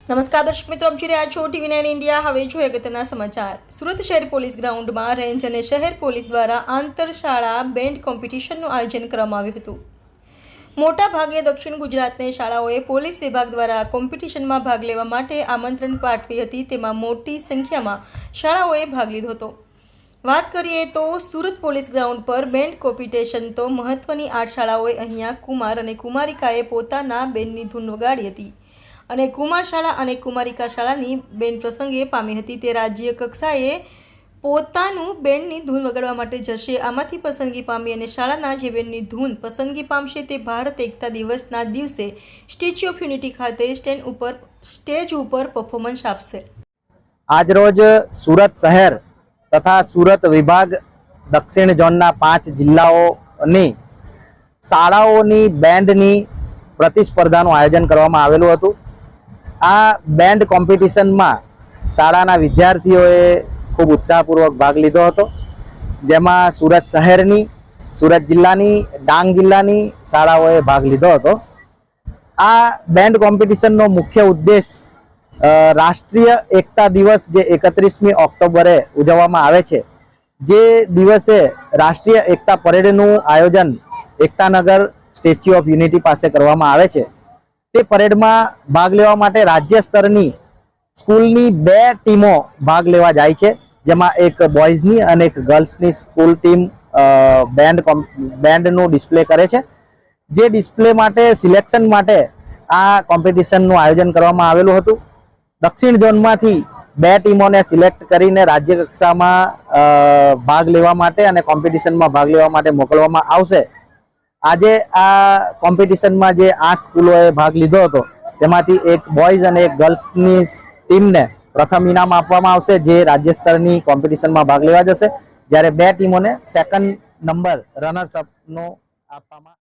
નમસ્કાર દર્શક મિત્રો, આપ જોઈ રહ્યા છો TV9 ઇન્ડિયા। હવે જોઈએ અગત્યના સમાચાર। સુરત શહેર પોલીસ ગ્રાઉન્ડમાં રેન્જ અને શહેર પોલીસ દ્વારા આંતર શાળા બેન્ડ કોમ્પિટિશનનું આયોજન કરવામાં આવ્યું હતું। મોટા ભાગે દક્ષિણ ગુજરાતની શાળાઓએ પોલીસ વિભાગ દ્વારા કોમ્પિટિશનમાં ભાગ લેવા માટે આમંત્રણ પાઠવી હતી, તેમાં મોટી સંખ્યામાં શાળાઓએ ભાગ લીધો હતો। વાત કરીએ તો સુરત પોલીસ ગ્રાઉન્ડ પર બેન્ડ કોમ્પિટિશન તો મહત્વની 8 શાળાઓએ અહીંયા કુમાર અને કુમારિકાએ પોતાના બેન્ડની ધૂન વગાડી હતી અને કુમાર શાળા અને કુમારિકા શાળાની બેન્ડ પ્રસંગે પામી હતી તે રાજ્ય કક્ષાએ પોતાનું બેન્ડની ધૂન વગાડવા માટે જશે। આમાંથી પસંદગી પામી અને શાળાના જે બેન્ડની ધૂન પસંદગી પામશે તે ભારત એકતા દિવસના દિવસે સ્ટેચ્યુ ઓફ યુનિટી ખાતે સ્ટેજ ઉપર પરફોર્મન્સ આપશે। આજરોજ સુરત શહેર તથા સુરત વિભાગ દક્ષિણ ઝોનના 5 જિલ્લાઓની શાળાઓની બેન્ડની પ્રતિસ્પર્ધાનું આયોજન કરવામાં આવેલું હતું। આ બેન્ડ કોમ્પિટિશનમાં શાળાના વિદ્યાર્થીઓએ ખૂબ ઉત્સાહપૂર્વક ભાગ લીધો હતો, જેમાં સુરત શહેરની, સુરત જિલ્લાની, ડાંગ જિલ્લાની શાળાઓએ ભાગ લીધો હતો। આ બેન્ડ કોમ્પિટિશનનો મુખ્ય ઉદ્દેશ રાષ્ટ્રીય એકતા દિવસ જે 31મી ઓક્ટોબરે ઉજવવામાં આવે છે, જે દિવસે રાષ્ટ્રીય એકતા પરેડનું આયોજન એકતાનગર સ્ટેચ્યુ ઓફ યુનિટી પાસે કરવામાં આવે છે। તે પરેડમાં ભાગ લેવા માટે રાજ્ય સ્તરની સ્કૂલની 2 ટીમો ભાગ લેવા જાય છે, જેમાં એક બોયઝની અને એક ગર્લ્સની સ્કૂલ ટીમ બેન્ડનું ડિસ્પ્લે કરે છે। જે ડિસ્પ્લે માટે સિલેક્શન માટે આ કોમ્પિટિશનનું આયોજન કરવામાં આવેલું હતું। દક્ષિણ ઝોનમાંથી 2 ટીમોને સિલેક્ટ કરીને રાજ્ય કક્ષામાં ભાગ લેવા માટે અને કોમ્પિટિશનમાં ભાગ લેવા માટે મોકલવામાં આવશે। આજે આ કોમ્પિટિશનમાં જે 8 સ્કૂલોએ ભાગ લીધો હતો, તેમાંથી એક બોયઝ અને એક ગર્લ્સની ટીમને પ્રથમ ઇનામ આપવામાં આવશે, જે રાજ્ય સ્તરની કોમ્પિટિશનમાં ભાગ લેવા જશે, જ્યારે 2 ટીમોને સેકન્ડ નંબર રનર્સ અપનો આપવામાં